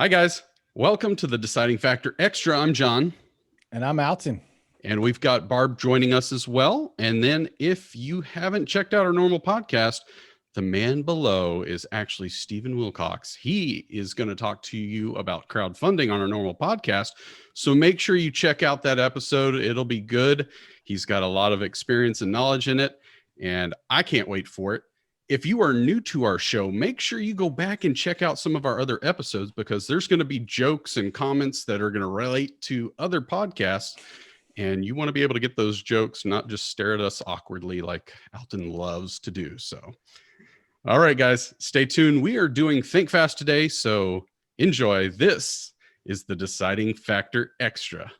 Hi, guys. Welcome to the Deciding Factor Extra. I'm John. And I'm Alton. And we've got Barb joining us as well. And then if you haven't checked out our normal podcast, the man below is actually Steven Wilcox. He is going to talk to you about crowdfunding on our normal podcast. So make sure you check out that episode. It'll be good. He's got a lot of experience and knowledge in it, and I can't wait for it. If you are new to our show, make sure you go back and check out some of our other episodes, because there's going to be jokes and comments that are going to relate to other podcasts. And you want to be able to get those jokes, not just stare at us awkwardly like Alton loves to do. So, all right, guys, stay tuned. We are doing ThinkFast today, so enjoy. This is the Deciding Factor Extra.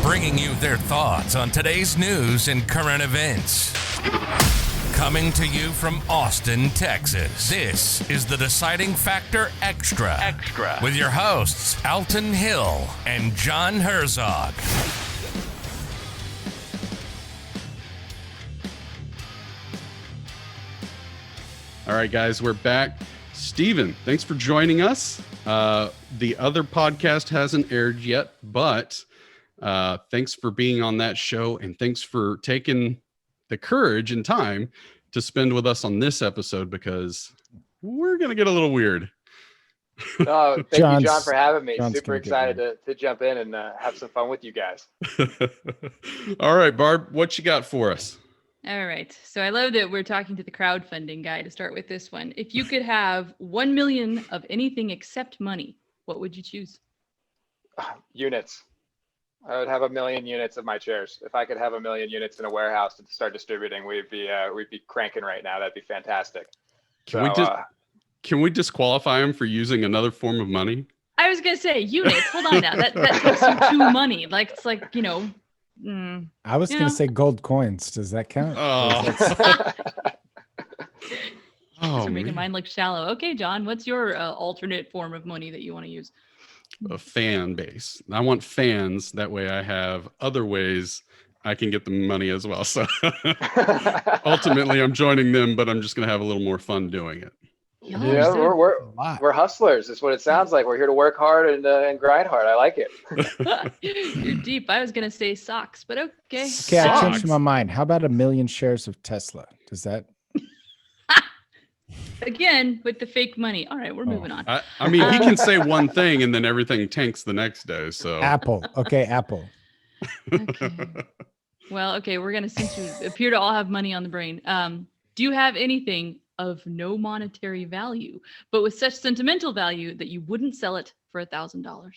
Bringing you their thoughts on today's news and current events. Coming to you from Austin, Texas, this is the Deciding Factor Extra. With your hosts, Alton Hill and John Herzog. All right, guys, we're back. Steven, thanks for joining us. The other podcast hasn't aired yet, but thanks for being on that show, and thanks for taking the courage and time to spend with us on this episode, because we're going to get a little weird. Oh, thank you, John, for having me. Super excited to jump in and have some fun with you guys. All right, Barb, what you got for us? All right. So I love that we're talking to the crowdfunding guy to start with this one. If you could have 1 million of anything except money, what would you choose? Units. I would have 1 million units of my chairs. If I could have 1 million units in a warehouse to start distributing, we'd be cranking right now. That'd be fantastic. Can we disqualify him for using another form of money? I was gonna say units. Hold on now. That puts you to money. Like it's like, you know. I was gonna say gold coins. Does that count? Oh, making mine look shallow. Okay, John, what's your alternate form of money that you want to use? A fan base. I want fans. That way I have other ways I can get the money as well. So ultimately I'm joining them, but I'm just going to have a little more fun doing it. Yeah, we're hustlers. That's what it sounds like. We're here to work hard and grind hard. I like it. You're deep. I was going to say socks, but okay. Okay, I changed my mind. How about 1 million shares of Tesla? Does that... Again, with the fake money. All right, we're moving on. I mean, he can say one thing and then everything tanks the next day. So Apple. Okay, Apple. Okay. Well, okay, we're going to, since you appear to all have money on the brain, do you have anything of no monetary value, but with such sentimental value that you wouldn't sell it for $1,000?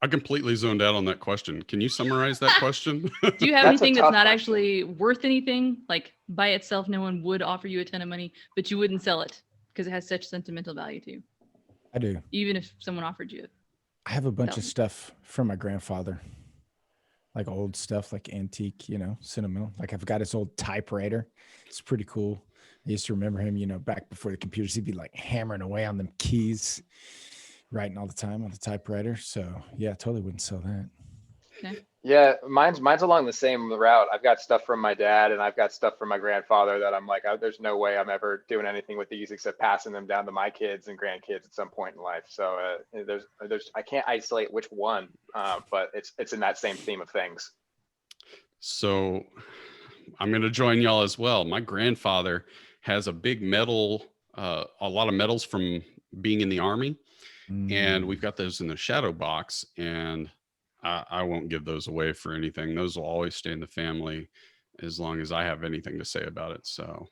I completely zoned out on that question. Can you summarize that question? Do you have anything that's not actually worth anything? Like by itself, no one would offer you a ton of money, but you wouldn't sell it because it has such sentimental value to you. I do. Even if someone offered you it. I have a bunch of stuff from my grandfather, like old stuff, like antique, sentimental. Like I've got his old typewriter. It's pretty cool. I used to remember him, back before the computers, he'd be like hammering away on them keys, writing all the time on the typewriter. So yeah, totally wouldn't sell that. Okay. Yeah, mine's along the same route. I've got stuff from my dad and I've got stuff from my grandfather that I'm like, there's no way I'm ever doing anything with these except passing them down to my kids and grandkids at some point in life. So there's I can't isolate which one, but it's in that same theme of things. So I'm going to join y'all as well. My grandfather has a big medal, a lot of medals from being in the Army. And we've got those in the shadow box, and I won't give those away for anything. Those will always stay in the family as long as I have anything to say about it. So,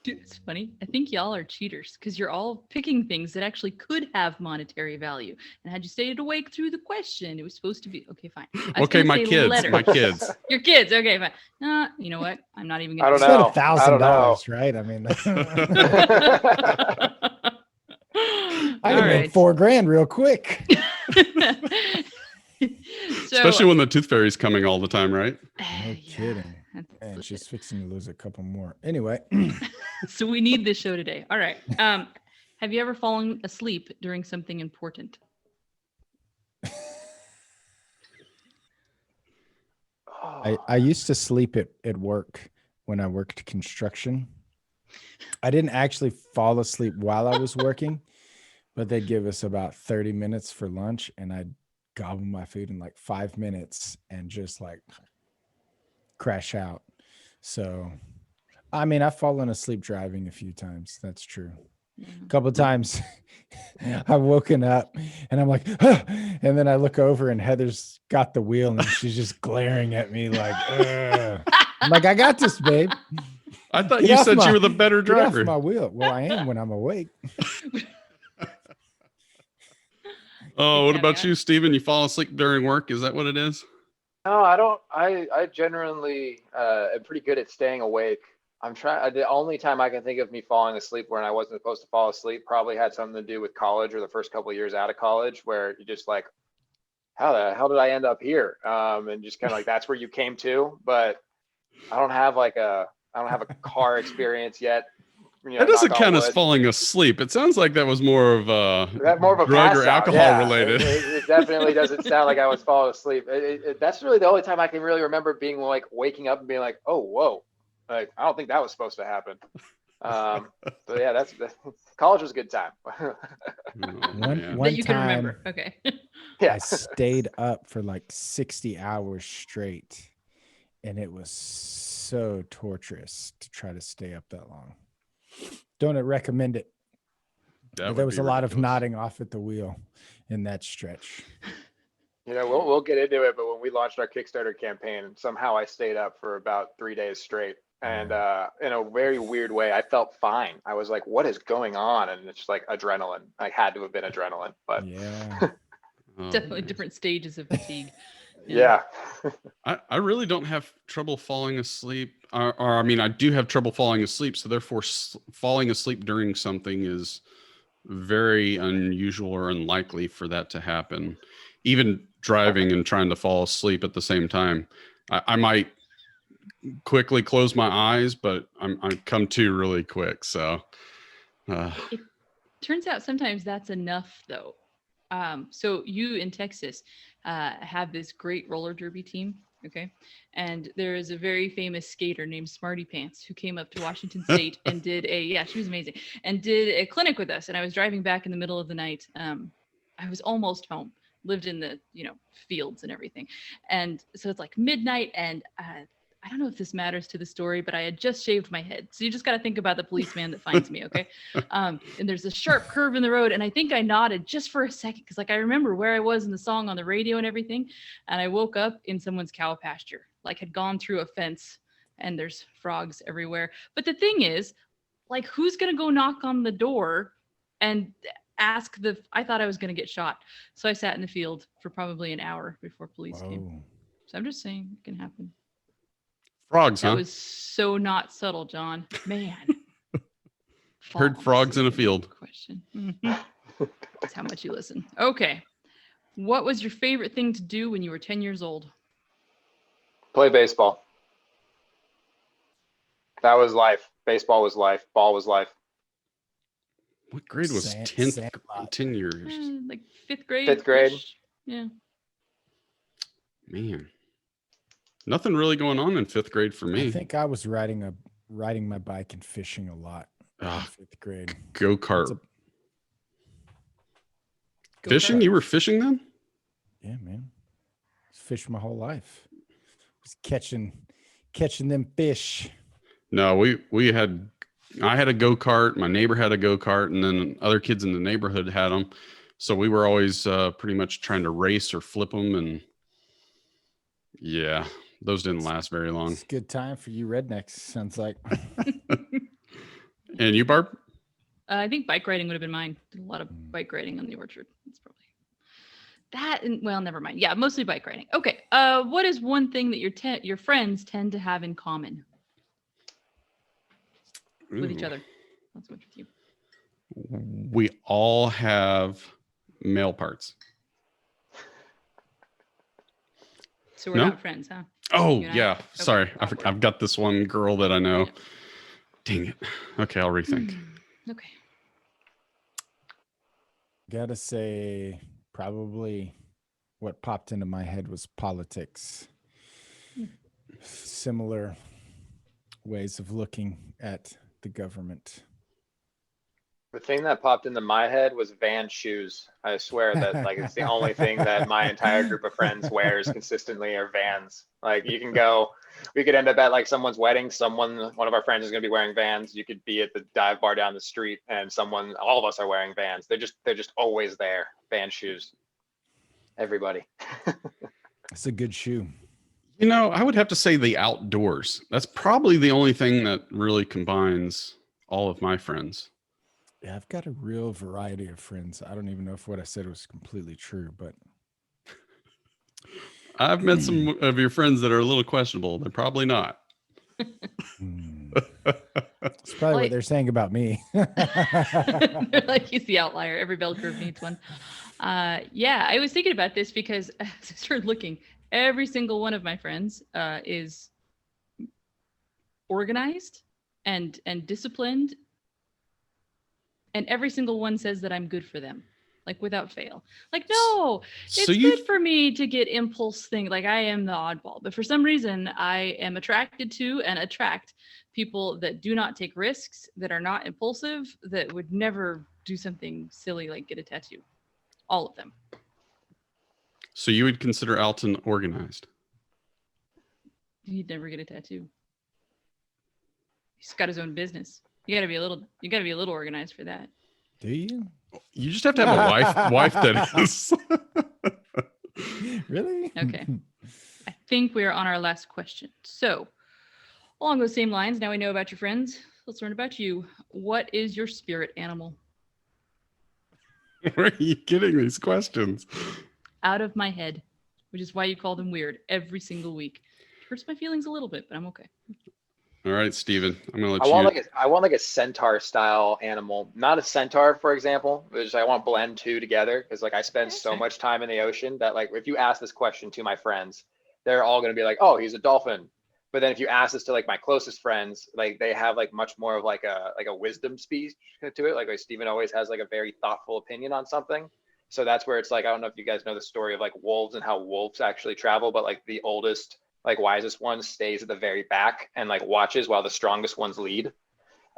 dude, it's funny. I think y'all are cheaters because you're all picking things that actually could have monetary value. And had you stayed awake through the question, it was supposed to be okay. Fine. Okay, my kids. Your kids. Okay, fine. You know what? I'm not even gonna. I don't know. $1,000, right? I mean. I can make $4,000 real quick. Especially when the tooth fairy's coming all the time, right? No kidding. And she's fixing to lose a couple more. Anyway. So we need this show today. All right. Have you ever fallen asleep during something important? I used to sleep at work when I worked construction. I didn't actually fall asleep while I was working, But they'd give us about 30 minutes for lunch, and I'd gobble my food in like 5 minutes and just like crash out. So, I mean, I've fallen asleep driving a few times. That's true. A couple of times I've woken up and I'm like, "Huh," and then I look over and Heather's got the wheel and she's just glaring at me like, "Ugh." I'm like, I got this, babe. I thought Get you off said my- you were the better Get off driver. my wheel. Well, I am when I'm awake. Oh, what Good about caveat. you, Steven? You fall asleep during work? Is that what it is? No, I don't. I generally am pretty good at staying awake. I'm trying. The only time I can think of me falling asleep when I wasn't supposed to fall asleep probably had something to do with college or the first couple of years out of college, where you just like, how the hell did I end up here? And just kind of like that's where you came to. But I don't have a car experience yet. You know, That doesn't knock on count as wood. falling asleep. It sounds like that was more of That more of a drug pass or out. alcohol Yeah, related. It definitely doesn't sound like I was falling asleep. That's really the only time I can really remember being like waking up and being like, oh, whoa. Like, I don't think that was supposed to happen. So yeah, that's college was a good time. Oh, man. One That you can time remember. Okay. Yeah. I stayed up for like 60 hours straight, and it was so torturous to try to stay up that long. Don't recommend it. That But would there was be a lot of ridiculous. nodding off at the wheel in that stretch. You know, we'll get into it, but when we launched our Kickstarter campaign, somehow I stayed up for about 3 days straight. And in a very weird way, I felt fine. I was like, what is going on? And it's like adrenaline. I had to have been adrenaline, but Yeah. Oh, Definitely man. different stages of fatigue. yeah. I really don't have trouble falling asleep. Or I mean, I do have trouble falling asleep. So therefore, falling asleep during something is very unusual or unlikely for that to happen. Even driving and trying to fall asleep at the same time. I might quickly close my eyes, but I come to really quick. So Turns out sometimes that's enough though. So you in Texas have this great roller derby team, okay? And there is a very famous skater named Smarty Pants who came up to Washington State and did she was amazing, and did a clinic with us. And I was driving back in the middle of the night. I was almost home, lived in the, fields and everything. And so it's like midnight, and I don't know if this matters to the story, but I had just shaved my head. So you just got to think about the policeman that finds me, okay? And there's a sharp curve in the road, and I think I nodded just for a second because, like, I remember where I was in the song on the radio and everything. And I woke up in someone's cow pasture, like had gone through a fence, and there's frogs everywhere. But the thing is, like, who's gonna go knock on the door and ask I thought I was gonna get shot. So I sat in the field for probably an hour before police came. Whoa. So I'm just saying it can happen. frogs, That huh? was so not subtle, John. Man. Heard Falling frogs in a asleep. field. Question. That's how much you listen. Okay. What was your favorite thing to do when you were 10 years old? Play baseball. That was life. Baseball was life. Ball was life. What grade was Sand- 10th? Sandlot. 10 years. Like fifth grade. Fifth grade. Yeah. Man. Nothing really going on in 5th grade for me. I think I was riding my bike and fishing a lot in Ah. 5th grade. Go-kart. That's Fishing? Go-kart. You were fishing then? Yeah, man. Fished my whole life. Was catching them fish. No, I had a go-kart, my neighbor had a go-kart, and then other kids in the neighborhood had them. So we were always pretty much trying to race or flip them. And yeah, those didn't last very long. It's a good time for you rednecks, sounds like. And you, Barb? I think bike riding would have been mine. Did a lot of bike riding on the orchard. That's probably that. And well, never mind. Yeah, mostly bike riding. Okay. What is one thing that your friends tend to have in common with each Ooh. other? Not so much with you. We all have male parts. So we're No? not friends, huh? Oh, You and I? yeah. Okay, Sorry. awkward. I've got this one girl that I know. Yeah. Dang it. Okay, I'll rethink. Okay. Gotta say, probably what popped into my head was politics. Similar ways of looking at the government. The thing that popped into my head was Van shoes. I swear that like it's the only thing that my entire group of friends wears consistently are Vans. Like you can go, we could end up at like someone's wedding. One of our friends is going to be wearing Vans. You could be at the dive bar down the street, and all of us are wearing Vans. They're just always there. Van shoes. Everybody. It's a good shoe. You know, I would have to say the outdoors. That's probably the only thing that really combines all of my friends. Yeah, I've got a real variety of friends. I don't even know if what I said was completely true, but I've met some of your friends that are a little questionable. They're probably not. it's probably what they're saying about me. They're like, he's the outlier. Every bell curve needs one. Yeah, I was thinking about this because as I started looking, every single one of my friends is organized and disciplined. And every single one says that I'm good for them, like without fail. Like, no, it's good for me to get impulse thing. Like I am the oddball, but for some reason I am attracted to and attract people that do not take risks, that are not impulsive, that would never do something silly like get a tattoo. All of them. So you would consider Alton organized? He'd never get a tattoo. He's got his own business. You gotta be a little organized for that. Do you? You just have to have a wife that is. Really? Okay. I think we're on our last question. So along those same lines, now we know about your friends. Let's learn about you. What is your spirit animal? Where are you getting these questions? Out of my head, which is why you call them weird every single week. It hurts my feelings a little bit, but I'm okay. All right, Steven, I'm gonna let I want like a centaur style animal, not a centaur, for example. I want to blend two together because like I spend so much time in the ocean that like if you ask this question to my friends, they're all going to be like, oh, he's a dolphin. But then if you ask this to like my closest friends, like they have like much more of like a wisdom speech to it. Like Steven always has like a very thoughtful opinion on something. So that's where it's like, I don't know if you guys know the story of like wolves and how wolves actually travel, but like the oldest, like wisest one stays at the very back and like watches while the strongest ones lead.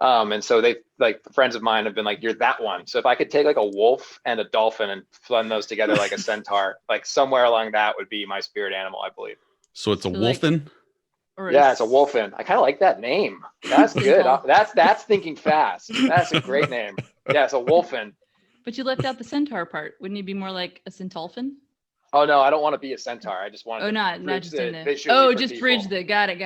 And so they like friends of mine have been like, you're that one. So if I could take like a wolf and a dolphin and blend those together like a centaur, like somewhere along that would be my spirit animal, I believe. So it's a wolfen? Yeah, it's a wolfen. I kind of like that name. That's good. That's thinking fast. That's a great name. Yeah, it's a wolfen. But you left out the centaur part. Wouldn't you be more like a centolphin? Oh no, I don't want to be a centaur. I just want to. Not just in the. Just people. bridge the. Got it.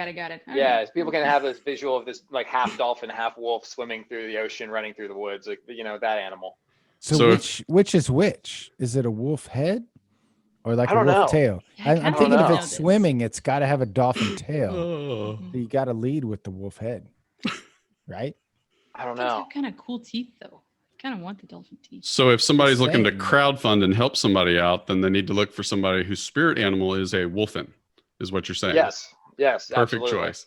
Yeah, people can have this visual of this like half dolphin, half wolf swimming through the ocean, running through the woods. Like that animal. So which is which? Is it a wolf head or like a wolf tail? Yeah, I'm thinking if it's swimming, it's got to have a dolphin tail. So you got to lead with the wolf head, right? I don't know. Have kind of cool teeth though. Kind of want the dolphin teeth. So if somebody's looking to crowdfund and help somebody out, then they need to look for somebody whose spirit animal is a wolfen, is what you're saying. Yes. Perfect absolutely. choice.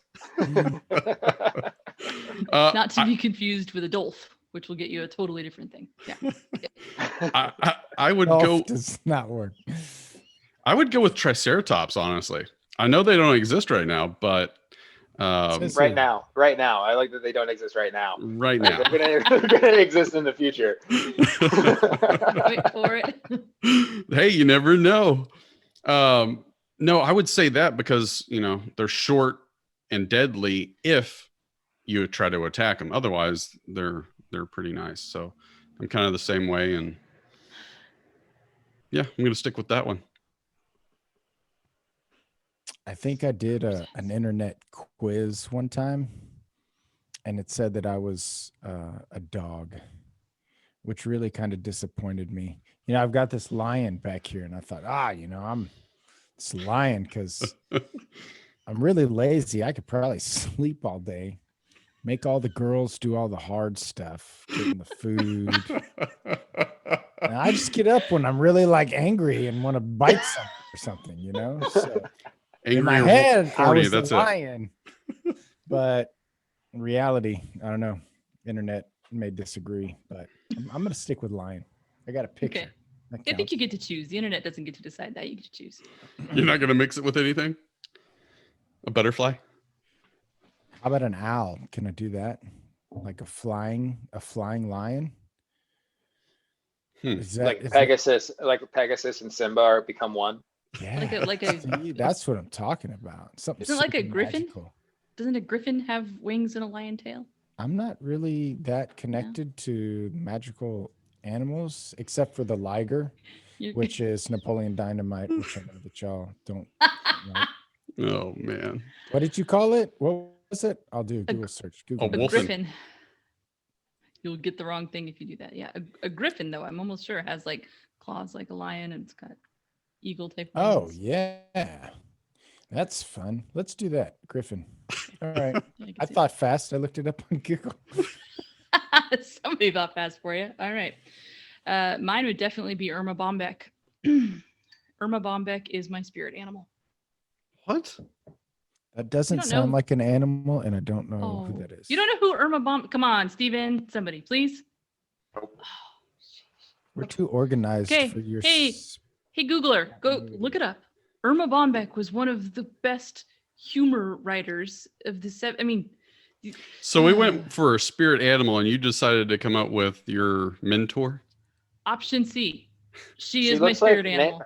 Not to be confused with a dolph, which will get you a totally different thing. Yeah. I would Dolph does not work. I would go with triceratops, honestly. I know they don't exist right now, but right now, I like that they don't exist right now. Right now, they're gonna exist in the future. Wait for it. Hey, you never know. No, I would say that because they're short and deadly if you try to attack them. Otherwise, they're pretty nice. So I'm kind of the same way, and yeah, I'm gonna stick with that one. I think I did an internet quiz one time, and it said that I was a dog, which really kind of disappointed me. I've got this lion back here, and I thought, I'm this lion because I'm really lazy. I could probably sleep all day, make all the girls do all the hard stuff, getting the food. And I just get up when I'm really like angry and want to bite something or something, So in my head, horny, I was the lion, but in reality, I don't know. Internet may disagree, but I'm going to stick with lion. I got a picture. Okay. I think you get to choose. The internet doesn't get to decide that. You get to choose. You're not going to mix it with anything? A butterfly? How about an owl? Can I do that? Like a flying lion? Is that, Like is Pegasus and Simba become one. that- yeah. like a See, that's what I'm talking about. Something Isn't it like a super griffin? magical. Doesn't a griffin have wings and a lion tail? I'm not really that connected to magical animals, except for the liger, You- which is Napoleon Dynamite, which I know that y'all don't. Like. Oh man. What did you call it? What was it? I'll do a A Google search. Google. a a wolfen. griffin. You'll get the wrong thing if you do that. Yeah, a griffin though, I'm almost sure has like claws like a lion and it's got eagle type. Oh wings. yeah, that's fun. Let's do that, Griffin. All right. Yeah, can I see thought fast. I looked it up on Google. that. Somebody thought fast for you. All right, mine would definitely be Irma Bombeck. Irma Bombeck is my spirit animal. What? That doesn't don't sound know. like an animal, and I don't know who that is. You don't know who Irma Bombeck? Come on, Steven, somebody, please. We're too organized Okay, for your. hey. Hey, Googler, go look it up. Irma Bombeck was one of the best humor writers of the I mean, So we went for a spirit animal, and you decided to come up with your mentor. option C. She is my looks like spirit animal.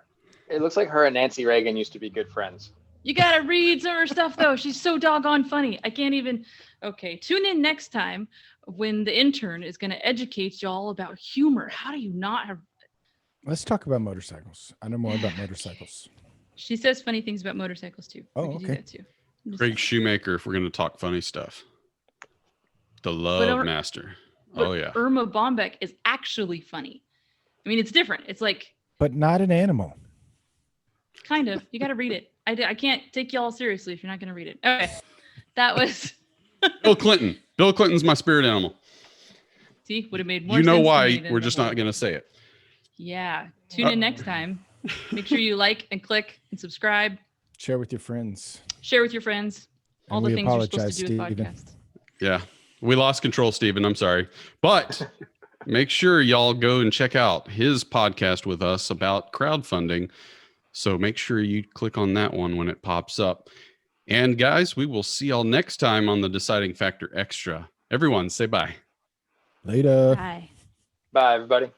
It looks like her and Nancy Reagan used to be good friends. You gotta read some of her stuff though. She's so doggone funny. I can't even. Okay, tune in next time when the intern is gonna educate y'all about humor. How do you not have? Let's talk about motorcycles. I know more about motorcycles. She says funny things about motorcycles too. Oh, We could do okay. that too. I'm just- Craig Shoemaker, if we're going to talk funny stuff. The love Irma- master. but Oh, yeah. Irma Bombeck is actually funny. I mean, it's different. It's like But not an animal. kind of. You got to read it. I can't take y'all seriously if you're not going to read it. Okay, that was. Bill Clinton. Bill Clinton's my spirit animal. See, would have made more. You know sense to why. me than We're the just whole- not going to say it. Yeah. Tune in next time. Make sure you like and click and subscribe. Share with your friends. Share with your friends. All And the we things you're supposed to do apologize, with Steven. podcasts. Yeah. We lost control, Stephen. I'm sorry. But make sure y'all go and check out his podcast with us about crowdfunding. So make sure you click on that one when it pops up. And guys, we will see y'all next time on the Deciding Factor Extra. Everyone, say bye. Later. Bye. Bye, everybody.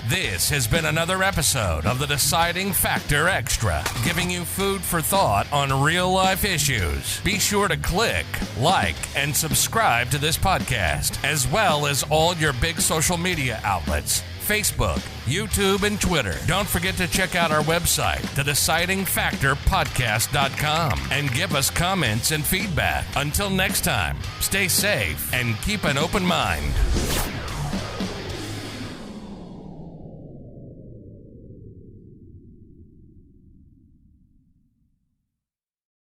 This has been another episode of the Deciding Factor Extra, giving you food for thought on real life issues. Be sure to click, like, and subscribe to this podcast, as well as all your big social media outlets. Facebook, YouTube, and Twitter. Don't forget to check out our website, thedecidingfactorpodcast.com, and give us comments and feedback. Until next time, stay safe and keep an open mind.